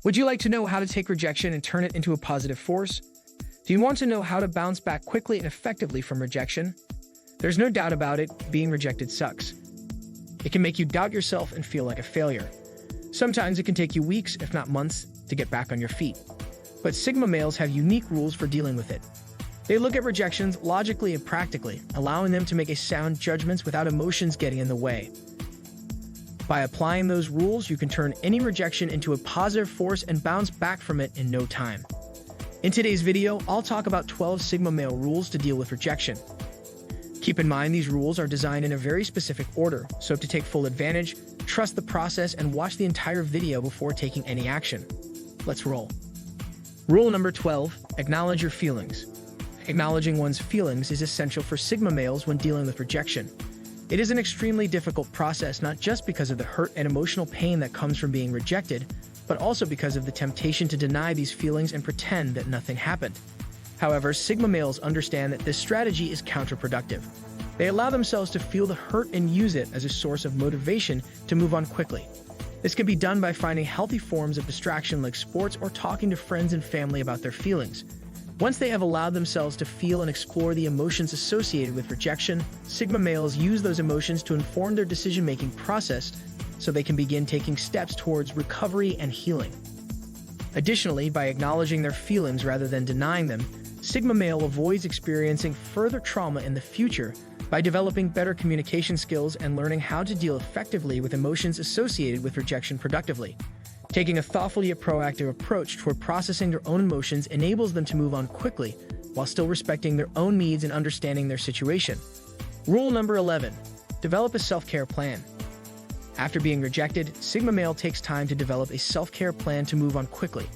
Would you like to know how to take rejection and turn it into a positive force? Do you want to know how to bounce back quickly and effectively from rejection? There's no doubt about it, being rejected sucks. It can make you doubt yourself and feel like a failure. Sometimes it can take you weeks, if not months, to get back on your feet. But Sigma males have unique rules for dealing with it. They look at rejections logically and practically, allowing them to make sound judgments without emotions getting in the way. By applying those rules, you can turn any rejection into a positive force and bounce back from it in no time. In today's video, I'll talk about 12 Sigma male rules to deal with rejection. Keep in mind these rules are designed in a very specific order, so to take full advantage, trust the process and watch the entire video before taking any action. Let's roll. Rule number 12, acknowledge your feelings. Acknowledging one's feelings is essential for Sigma males when dealing with rejection. It is an extremely difficult process not just because of the hurt and emotional pain that comes from being rejected, but also because of the temptation to deny these feelings and pretend that nothing happened. However, Sigma males understand that this strategy is counterproductive. They allow themselves to feel the hurt and use it as a source of motivation to move on quickly. This can be done by finding healthy forms of distraction like sports or talking to friends and family about their feelings. Once they have allowed themselves to feel and explore the emotions associated with rejection, Sigma males use those emotions to inform their decision-making process so they can begin taking steps towards recovery and healing. Additionally, by acknowledging their feelings rather than denying them, Sigma male avoids experiencing further trauma in the future by developing better communication skills and learning how to deal effectively with emotions associated with rejection productively. Taking a thoughtful yet proactive approach toward processing their own emotions enables them to move on quickly while still respecting their own needs and understanding their situation. Rule number 11, develop a self-care plan. After being rejected, Sigma male takes time to develop a self-care plan to move on quickly.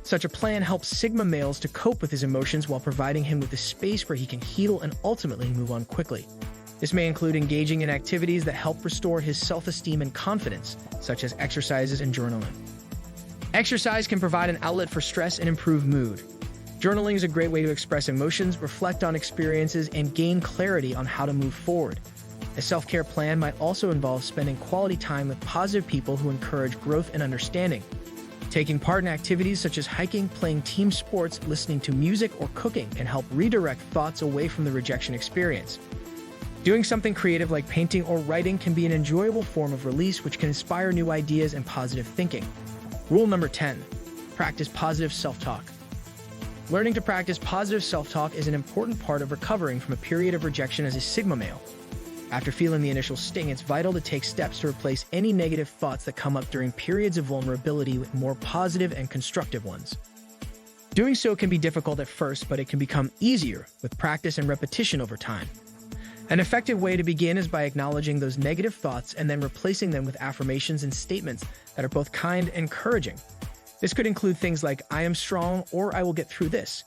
Such a plan helps Sigma males to cope with his emotions while providing him with a space where he can heal and ultimately move on quickly. This may include engaging in activities that help restore his self-esteem and confidence, such as exercises and journaling. Exercise can provide an outlet for stress and improve mood. Journaling is a great way to express emotions, reflect on experiences, and gain clarity on how to move forward. A self-care plan might also involve spending quality time with positive people who encourage growth and understanding. Taking part in activities such as hiking, playing team sports, listening to music, or cooking can help redirect thoughts away from the rejection experience. Doing something creative like painting or writing can be an enjoyable form of release which can inspire new ideas and positive thinking. Rule number 10, practice positive self-talk. Learning to practice positive self-talk is an important part of recovering from a period of rejection as a Sigma male. After feeling the initial sting, it's vital to take steps to replace any negative thoughts that come up during periods of vulnerability with more positive and constructive ones. Doing so can be difficult at first, but it can become easier with practice and repetition over time. An effective way to begin is by acknowledging those negative thoughts and then replacing them with affirmations and statements that are both kind and encouraging. This could include things like, "I am strong," or "I will get through this."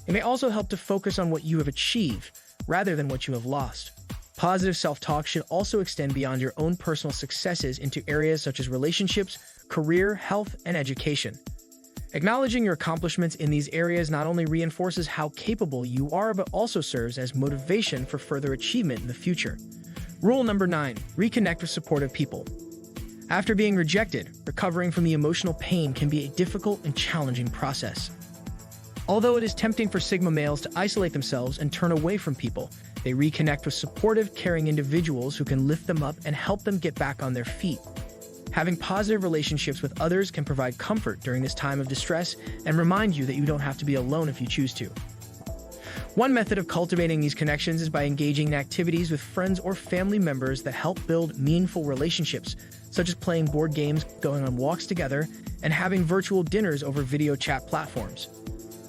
It may also help to focus on what you have achieved rather than what you have lost. Positive self-talk should also extend beyond your own personal successes into areas such as relationships, career, health, and education. Acknowledging your accomplishments in these areas not only reinforces how capable you are, but also serves as motivation for further achievement in the future. Rule number 9, reconnect with supportive people. After being rejected, recovering from the emotional pain can be a difficult and challenging process. Although it is tempting for Sigma males to isolate themselves and turn away from people, they reconnect with supportive, caring individuals who can lift them up and help them get back on their feet. Having positive relationships with others can provide comfort during this time of distress and remind you that you don't have to be alone if you choose to. One method of cultivating these connections is by engaging in activities with friends or family members that help build meaningful relationships, such as playing board games, going on walks together, and having virtual dinners over video chat platforms.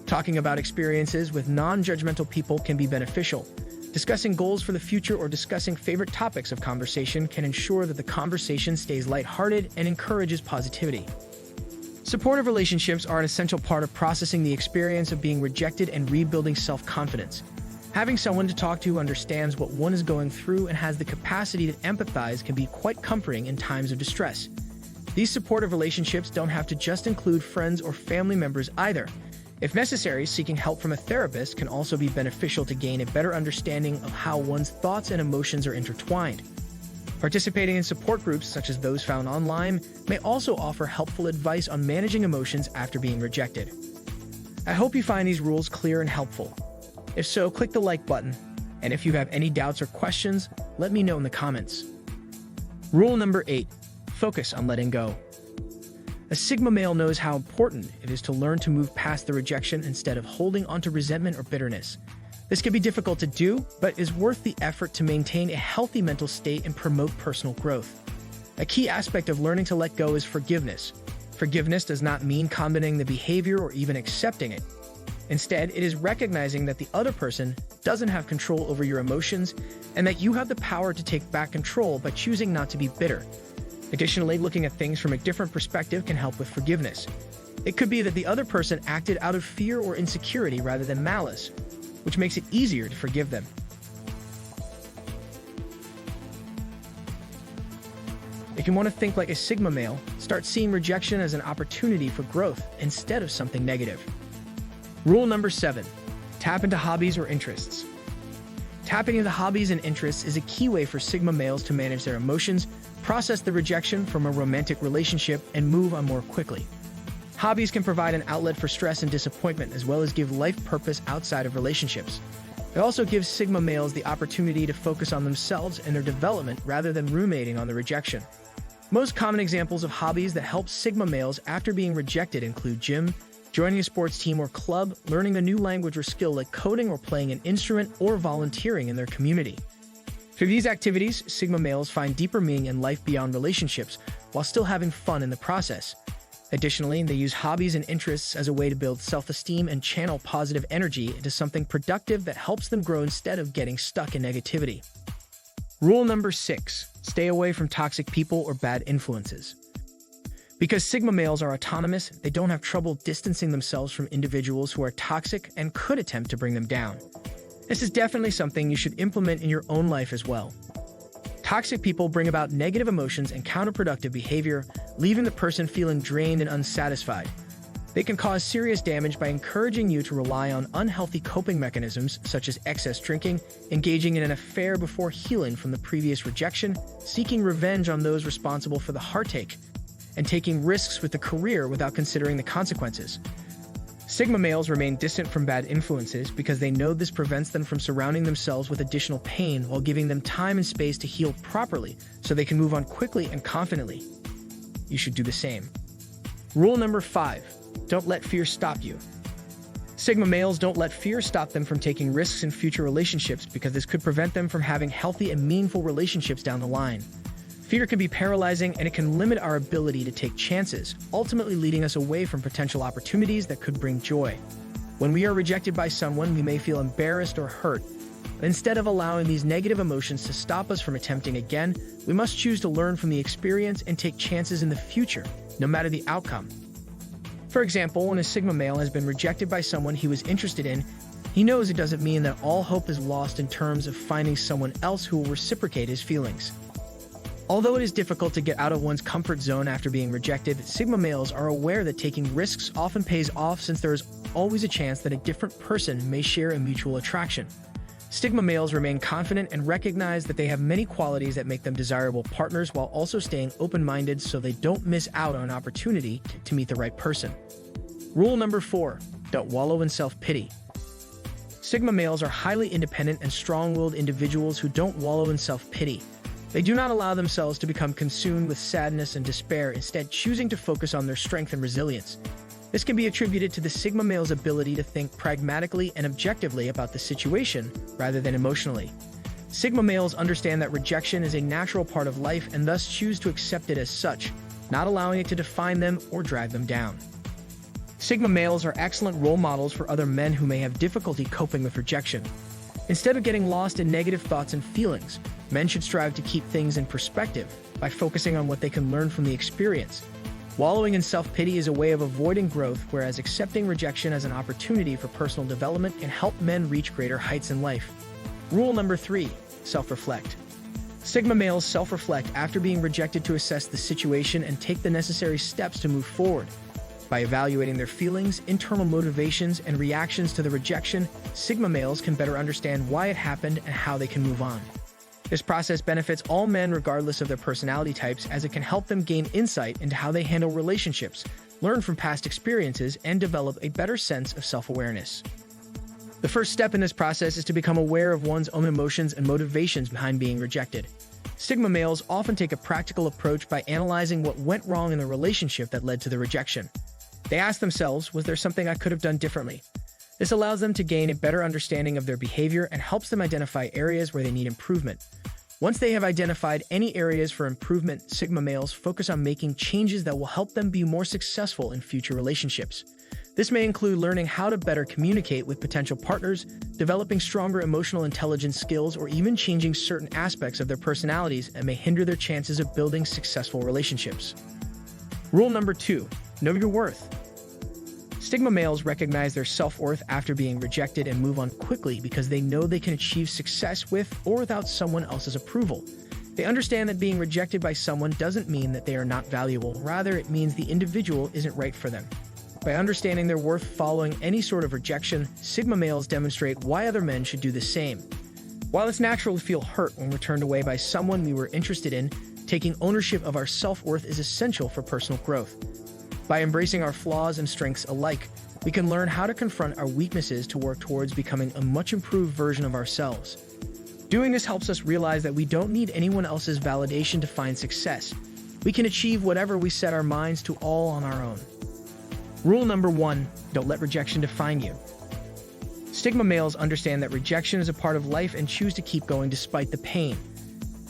Talking about experiences with non-judgmental people can be beneficial. Discussing goals for the future or discussing favorite topics of conversation can ensure that the conversation stays lighthearted and encourages positivity. Supportive relationships are an essential part of processing the experience of being rejected and rebuilding self-confidence. Having someone to talk to who understands what one is going through and has the capacity to empathize can be quite comforting in times of distress. These supportive relationships don't have to just include friends or family members either. If necessary, seeking help from a therapist can also be beneficial to gain a better understanding of how one's thoughts and emotions are intertwined. Participating in support groups, such as those found online, may also offer helpful advice on managing emotions after being rejected. I hope you find these rules clear and helpful. If so, click the like button, and if you have any doubts or questions, let me know in the comments. Rule number 8. Focus on letting go. A Sigma male knows how important it is to learn to move past the rejection instead of holding onto resentment or bitterness. This can be difficult to do, but is worth the effort to maintain a healthy mental state and promote personal growth. A key aspect of learning to let go is forgiveness. Forgiveness does not mean condoning the behavior or even accepting it. Instead, it is recognizing that the other person doesn't have control over your emotions and that you have the power to take back control by choosing not to be bitter. Additionally, looking at things from a different perspective can help with forgiveness. It could be that the other person acted out of fear or insecurity rather than malice, which makes it easier to forgive them. If you want to think like a Sigma male, start seeing rejection as an opportunity for growth instead of something negative. Rule number 7. Tap into hobbies or interests. Tapping into hobbies and interests is a key way for Sigma males to manage their emotions, process the rejection from a romantic relationship, and move on more quickly. Hobbies can provide an outlet for stress and disappointment, as well as give life purpose outside of relationships. It also gives Sigma males the opportunity to focus on themselves and their development rather than ruminating on the rejection. Most common examples of hobbies that help Sigma males after being rejected include gym, joining a sports team or club, learning a new language or skill like coding or playing an instrument, or volunteering in their community. Through these activities, Sigma males find deeper meaning in life beyond relationships, while still having fun in the process. Additionally, they use hobbies and interests as a way to build self-esteem and channel positive energy into something productive that helps them grow instead of getting stuck in negativity. Rule number 6. Stay away from toxic people or bad influences. Because Sigma males are autonomous, they don't have trouble distancing themselves from individuals who are toxic and could attempt to bring them down. This is definitely something you should implement in your own life as well. Toxic people bring about negative emotions and counterproductive behavior, leaving the person feeling drained and unsatisfied. They can cause serious damage by encouraging you to rely on unhealthy coping mechanisms such as excess drinking, engaging in an affair before healing from the previous rejection, seeking revenge on those responsible for the heartache, and taking risks with a career without considering the consequences. Sigma males remain distant from bad influences because they know this prevents them from surrounding themselves with additional pain while giving them time and space to heal properly so they can move on quickly and confidently. You should do the same. Rule number 5. Don't let fear stop you. Sigma males don't let fear stop them from taking risks in future relationships because this could prevent them from having healthy and meaningful relationships down the line. Fear can be paralyzing, and it can limit our ability to take chances, ultimately leading us away from potential opportunities that could bring joy. When we are rejected by someone, we may feel embarrassed or hurt. But instead of allowing these negative emotions to stop us from attempting again, we must choose to learn from the experience and take chances in the future, no matter the outcome. For example, when a Sigma male has been rejected by someone he was interested in, he knows it doesn't mean that all hope is lost in terms of finding someone else who will reciprocate his feelings. Although it is difficult to get out of one's comfort zone after being rejected, Sigma males are aware that taking risks often pays off since there is always a chance that a different person may share a mutual attraction. Sigma males remain confident and recognize that they have many qualities that make them desirable partners while also staying open-minded so they don't miss out on an opportunity to meet the right person. Rule number 4. Don't wallow in self-pity. Sigma males are highly independent and strong-willed individuals who don't wallow in self-pity. They do not allow themselves to become consumed with sadness and despair, instead choosing to focus on their strength and resilience. This can be attributed to the Sigma male's ability to think pragmatically and objectively about the situation rather than emotionally. Sigma males understand that rejection is a natural part of life and thus choose to accept it as such, not allowing it to define them or drag them down. Sigma males are excellent role models for other men who may have difficulty coping with rejection. Instead of getting lost in negative thoughts and feelings, men should strive to keep things in perspective by focusing on what they can learn from the experience. Wallowing in self-pity is a way of avoiding growth, whereas accepting rejection as an opportunity for personal development can help men reach greater heights in life. Rule number 3. Self-reflect. Sigma males self-reflect after being rejected to assess the situation and take the necessary steps to move forward. By evaluating their feelings, internal motivations, and reactions to the rejection, Sigma males can better understand why it happened and how they can move on. This process benefits all men regardless of their personality types, as it can help them gain insight into how they handle relationships, learn from past experiences, and develop a better sense of self-awareness. The first step in this process is to become aware of one's own emotions and motivations behind being rejected. Sigma males often take a practical approach by analyzing what went wrong in the relationship that led to the rejection. They ask themselves, was there something I could have done differently? This allows them to gain a better understanding of their behavior and helps them identify areas where they need improvement. Once they have identified any areas for improvement, Sigma males focus on making changes that will help them be more successful in future relationships. This may include learning how to better communicate with potential partners, developing stronger emotional intelligence skills, or even changing certain aspects of their personalities that may hinder their chances of building successful relationships. Rule number 2, know your worth. Sigma males recognize their self-worth after being rejected and move on quickly because they know they can achieve success with or without someone else's approval. They understand that being rejected by someone doesn't mean that they are not valuable. Rather, it means the individual isn't right for them. By understanding their worth following any sort of rejection, Sigma males demonstrate why other men should do the same. While it's natural to feel hurt when we're turned away by someone we were interested in, taking ownership of our self-worth is essential for personal growth. By embracing our flaws and strengths alike, we can learn how to confront our weaknesses to work towards becoming a much improved version of ourselves. Doing this helps us realize that we don't need anyone else's validation to find success. We can achieve whatever we set our minds to all on our own. Rule number 1, don't let rejection define you. Sigma males understand that rejection is a part of life and choose to keep going despite the pain.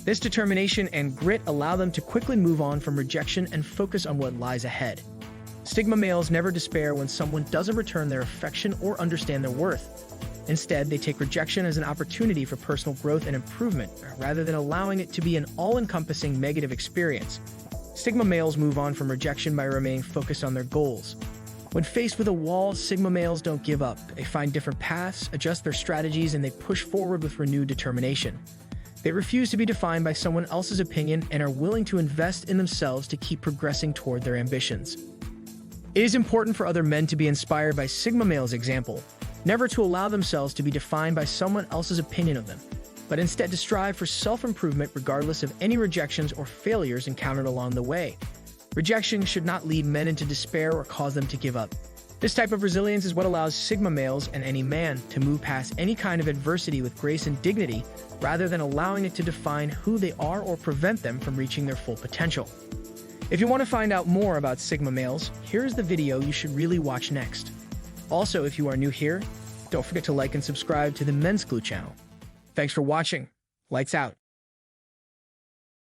This determination and grit allow them to quickly move on from rejection and focus on what lies ahead. Sigma males never despair when someone doesn't return their affection or understand their worth. Instead, they take rejection as an opportunity for personal growth and improvement, rather than allowing it to be an all-encompassing negative experience. Sigma males move on from rejection by remaining focused on their goals. When faced with a wall, Sigma males don't give up. They find different paths, adjust their strategies, and they push forward with renewed determination. They refuse to be defined by someone else's opinion and are willing to invest in themselves to keep progressing toward their ambitions. It is important for other men to be inspired by Sigma males' example, never to allow themselves to be defined by someone else's opinion of them, but instead to strive for self-improvement regardless of any rejections or failures encountered along the way. Rejection should not lead men into despair or cause them to give up. This type of resilience is what allows Sigma males and any man to move past any kind of adversity with grace and dignity, rather than allowing it to define who they are or prevent them from reaching their full potential. If you want to find out more about Sigma males, here's the video you should really watch next. Also, if you are new here, don't forget to like and subscribe to the mensclue channel. Thanks for watching. Lights out.